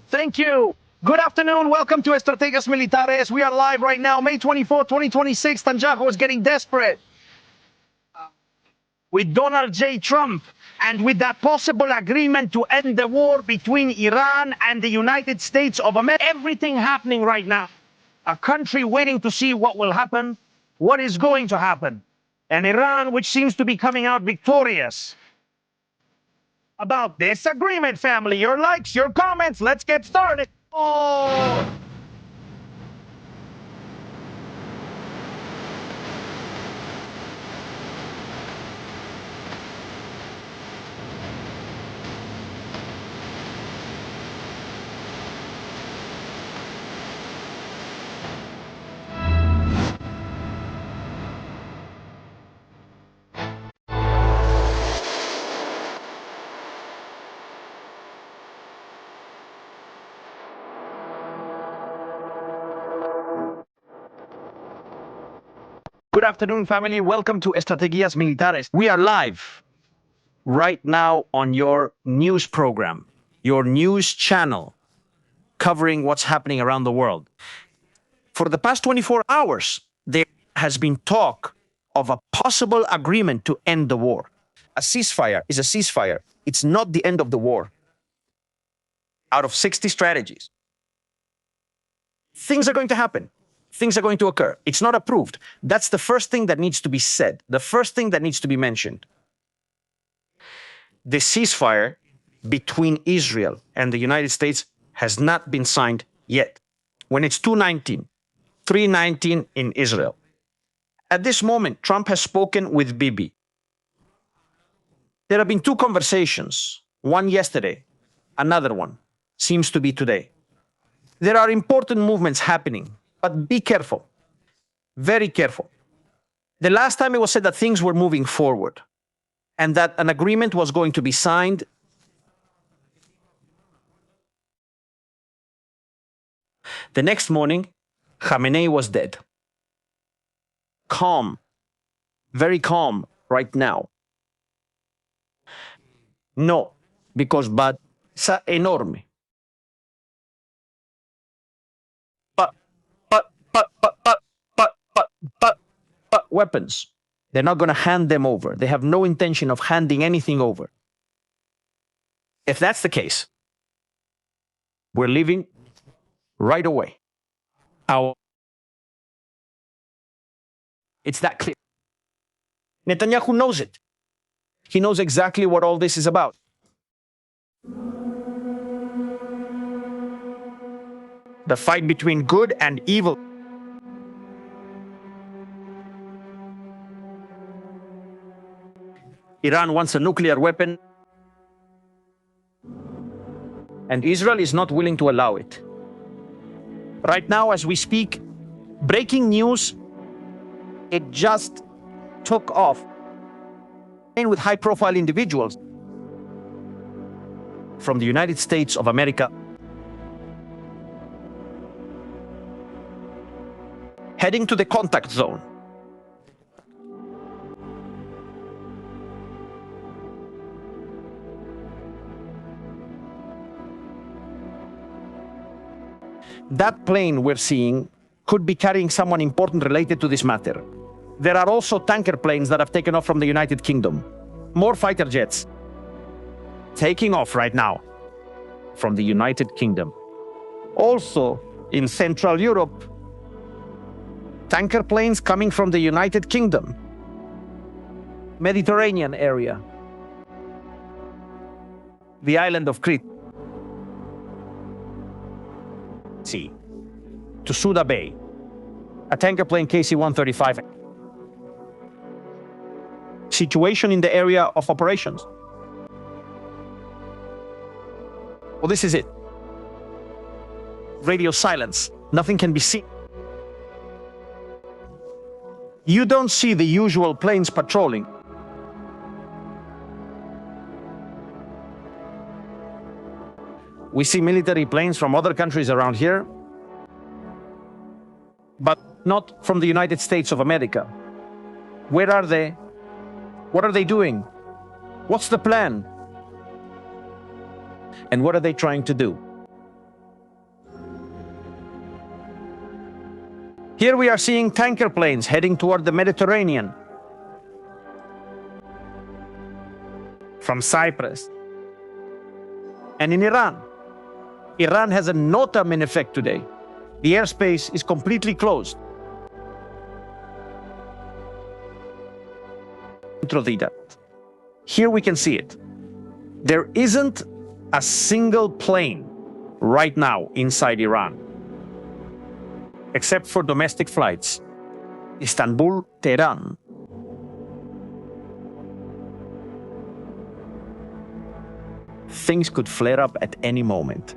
Thank you. Good afternoon. Welcome to Estrategias Militares. We are live right now, May 24, 2026. Netanyahu is getting desperate with Donald J. Trump and with that possible agreement to end the war between Iran and the United States of America. Everything happening right now. A country waiting to see what will happen, what is going to happen. And Iran, which seems to be coming out victorious about this agreement, family. Your likes, your comments. Let's get started. Oh. Good afternoon, family. Welcome to Estrategias Militares. We are live right now on your news program, your news channel, covering what's happening around the world. For the past 24 hours, there has been talk of a possible agreement to end the war. A ceasefire is a ceasefire. It's not the end of the war. Out of 60 strategies, things are going to happen. Things are going to occur. It's not approved. That's the first thing that needs to be said, the first thing that needs to be mentioned. The ceasefire between Israel and the United States has not been signed yet. When it's 2:19, 3:19 in Israel. At this moment, Trump has spoken with Bibi. There have been two conversations, one yesterday, another one seems to be today. There are important movements happening. But be careful, very careful. The last time it was said that things were moving forward and that an agreement was going to be signed. The next morning, Khamenei was dead. Calm, very calm right now. No, because bad sa enorme. But weapons, they're not going to hand them over. They have no intention of handing anything over. If that's the case, we're leaving right away. It's that clear. Netanyahu knows it. He knows exactly what all this is about. The fight between good and evil. Iran wants a nuclear weapon, and Israel is not willing to allow it. Right now, as we speak, breaking news, it just took off. And with high-profile individuals from the United States of America heading to the contact zone. That plane we're seeing could be carrying someone important related to this matter. There are also tanker planes that have taken off from the United Kingdom. More fighter jets taking off right now from the United Kingdom. Also in Central Europe, tanker planes coming from the United Kingdom. Mediterranean area. The island of Crete. Sea to Suda Bay, a tanker plane KC-135. Situation in the area of operations. Well, this is it. Radio silence. Nothing can be seen. You don't see the usual planes patrolling. We see military planes from other countries around here, but not from the United States of America. Where are they? What are they doing? What's the plan? And what are they trying to do? Here we are seeing tanker planes heading toward the Mediterranean from Cyprus. And in Iran, Iran has a NOTAM in effect today. The airspace is completely closed. Here we can see it. There isn't a single plane right now inside Iran, except for domestic flights. Istanbul, Tehran. Things could flare up at any moment.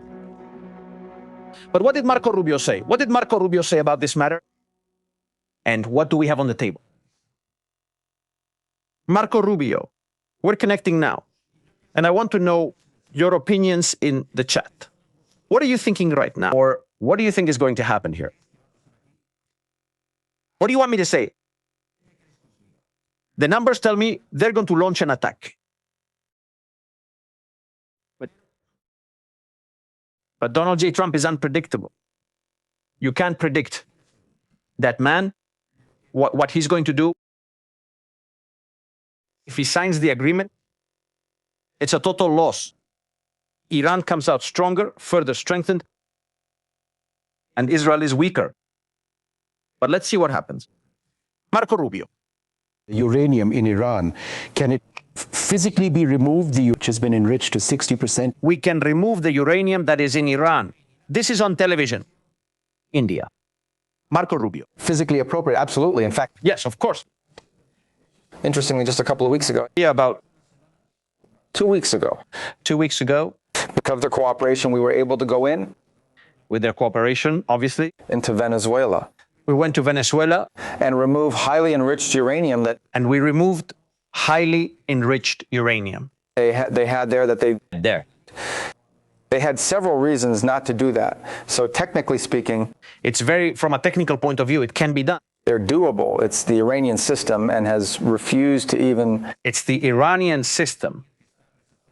But what did Marco Rubio say? What did Marco Rubio say about this matter? And what do we have on the table? Marco Rubio, we're connecting now. And I want to know your opinions in the chat. What are you thinking right now? Or what do you think is going to happen here? What do you want me to say? The numbers tell me they're going to launch an attack. But Donald J. Trump is unpredictable. You can't predict that man, what he's going to do. If he signs the agreement, it's a total loss. Iran comes out stronger, further strengthened, and Israel is weaker. But let's see what happens. Marco Rubio. Uranium in Iran, can it physically be removed, which has been enriched to 60%? We can remove the uranium that is in Iran. This is on television. India. Marco Rubio. Physically appropriate, absolutely. In fact, yes, of course. Interestingly, just a couple of weeks ago. Yeah, about 2 weeks ago. 2 weeks ago. Because of their cooperation, we were able to go in. With their cooperation, obviously. Into Venezuela. We went to Venezuela. And remove highly enriched uranium that... And we removed highly enriched uranium. They had there that they... There. They had several reasons not to do that. So technically speaking... It's very, from a technical point of view, it can be done. They're doable. It's the Iranian system and has refused to even... It's the Iranian system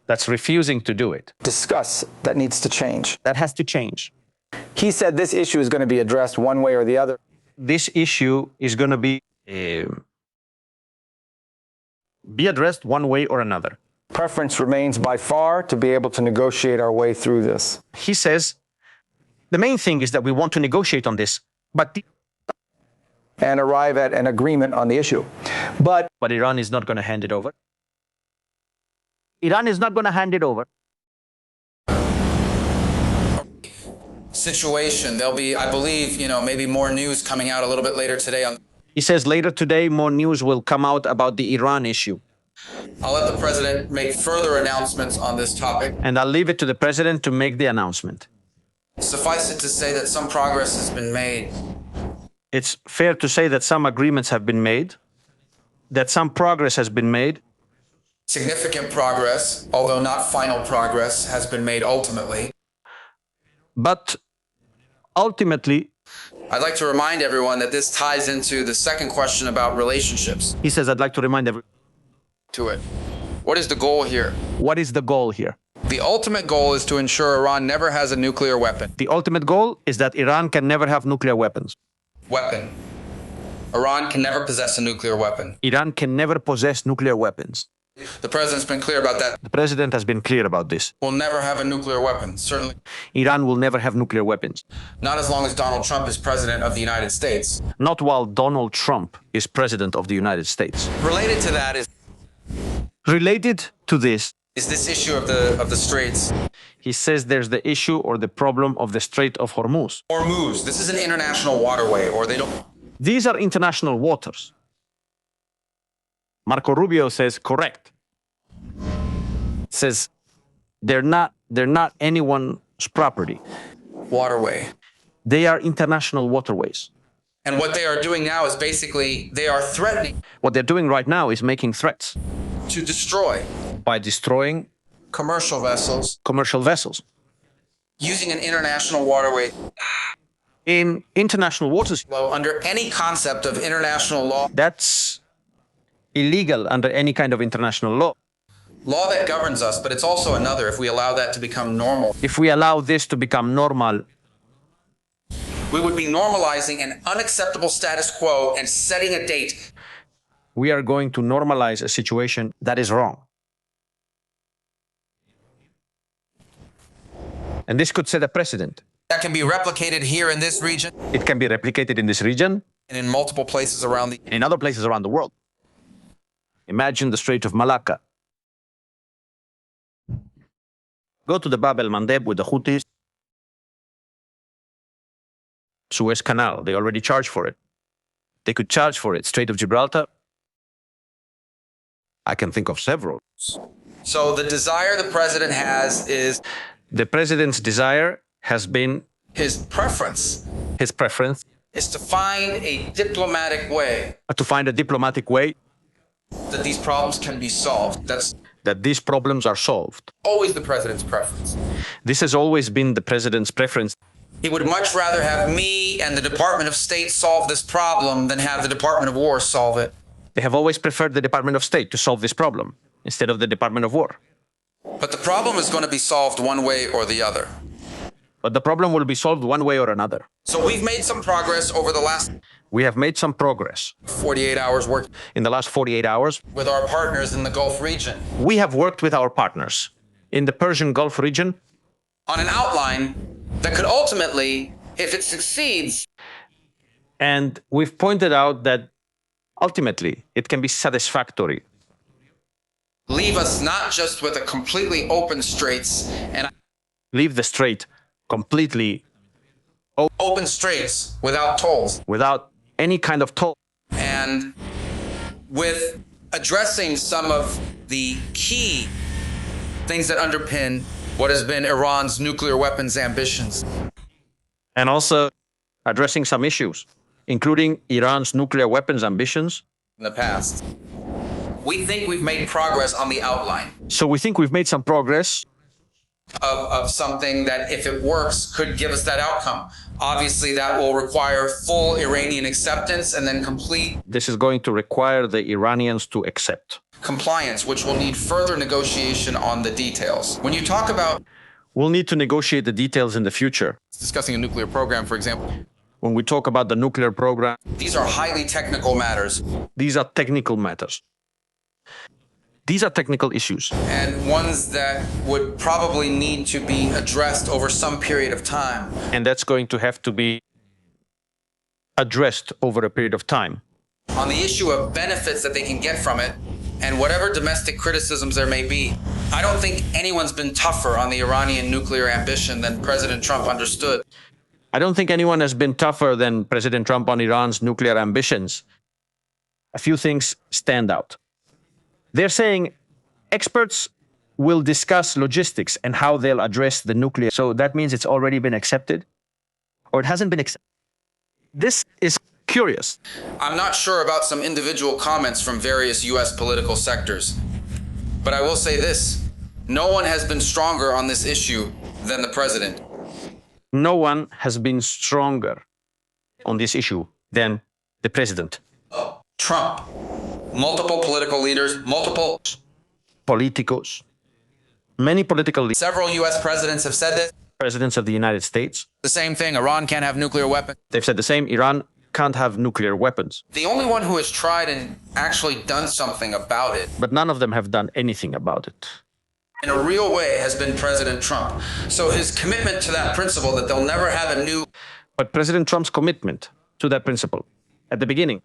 that's refusing to do it. Discuss. That needs to change. That has to change. He said this issue is going to be addressed one way or the other. This issue is going to be addressed one way or another. Preference remains by far to be able to negotiate our way through this. He says the main thing is that we want to negotiate on this, and arrive at an agreement on the issue. But Iran is not going to hand it over. Iran is not going to hand it over. Situation. There'll be, I believe, maybe more news coming out a little bit later today. He says later today, more news will come out about the Iran issue. I'll let the president make further announcements on this topic. And I'll leave it to the president to make the announcement. Suffice it to say that some progress has been made. It's fair to say that some agreements have been made, that some progress has been made. Significant progress, although not final progress, has been made ultimately. But ultimately, I'd like to remind everyone that this ties into the second question about relationships. He says, I'd like to remind everyone. To it. What is the goal here? What is the goal here? The ultimate goal is to ensure Iran never has a nuclear weapon. The ultimate goal is that Iran can never have nuclear weapons. Iran can never possess a nuclear weapon. Iran can never possess nuclear weapons. The president's been clear about that. The president has been clear about this. We'll never have a nuclear weapon, certainly. Iran will never have nuclear weapons. Not as long as Donald Trump is president of the United States. Not while Donald Trump is president of the United States. Related to that is... Related to this is this issue of the Straits. He says there's the issue or the problem of the Strait of Hormuz. Hormuz. This is an international waterway, or they don't... These are international waters. Marco Rubio says, correct. Says they're not anyone's property. Waterway. They are international waterways. And what they are doing now is basically they are threatening. What they're doing right now is making threats. To destroy. By destroying commercial vessels. Commercial vessels. Using an international waterway. In international waters. Well, under any concept of international law. That's illegal under any kind of international law. Law that governs us, but it's also another if we allow that to become normal. If we allow this to become normal. We would be normalizing an unacceptable status quo and setting a date. We are going to normalize a situation that is wrong. And this could set a precedent. That can be replicated here in this region It can be replicated in this region and in multiple places around the. and in other places around the world. Imagine the Strait of Malacca. Go to the Bab el-Mandeb with the Houthis. Suez Canal, they already charge for it. They could charge for it. Strait of Gibraltar. I can think of several. So the desire the president has is The president's desire has been his preference his preference is to find a diplomatic way to find a diplomatic way that these problems can be solved. That's that these problems are solved. always the president's preference. This has always been the president's preference. He would much rather have me and the Department of State solve this problem than have the Department of War solve it. They have always preferred the Department of State to solve this problem instead of the Department of War. But the problem is going to be solved one way or the other. But the problem will be solved one way or another. So we've made some progress over the last We have made some progress 48 hours work in the last 48 hours. with our partners in the Gulf region We have worked with our partners in the Persian Gulf region on an outline that could ultimately, if it succeeds, and we've pointed out that ultimately it can be satisfactory. leave us not just with a completely open straits and Leave the strait completely open straits without tolls, without any kind of toll. and with addressing some of the key things that underpin what has been Iran's nuclear weapons ambitions. And also addressing some issues, including Iran's nuclear weapons ambitions. In the past, we think we've made progress on the outline So we think we've made some progress of something that, if it works, could give us that outcome. Obviously, that will require full Iranian acceptance and then complete This is going to require the Iranians to accept. compliance, which will need further negotiation on the details. When you talk about We'll need to negotiate the details in the future. discussing a nuclear program, for example, When we talk about the nuclear program, these are highly technical matters these are technical matters. These are technical issues, and ones that would probably need to be addressed over some period of time. and that's going to have to be addressed over a period of time. On the issue of benefits that they can get from it, and whatever domestic criticisms there may be, I don't think anyone's been tougher on the Iranian nuclear ambition than President Trump understood. I don't think anyone has been tougher than President Trump on Iran's nuclear ambitions. A few things stand out. They're saying experts will discuss logistics and how they'll address the nuclear. So that means it's already been accepted, or it hasn't been accepted. This is curious. I'm not sure about some individual comments from various U.S. political sectors, but I will say this: no one has been stronger on this issue than the president. No one has been stronger on this issue than the president. Trump, multiple political leaders, multiple, Politicos, many political leaders, several U.S. presidents have said this. presidents of the United States, The same thing, Iran can't have nuclear weapons. they've said the same. Iran can't have nuclear weapons, The only one who has tried and actually done something about it but none of them have done anything about it. in a real way has been President Trump. So his commitment to that principle that they'll never have a new But President Trump's commitment to that principle at the beginning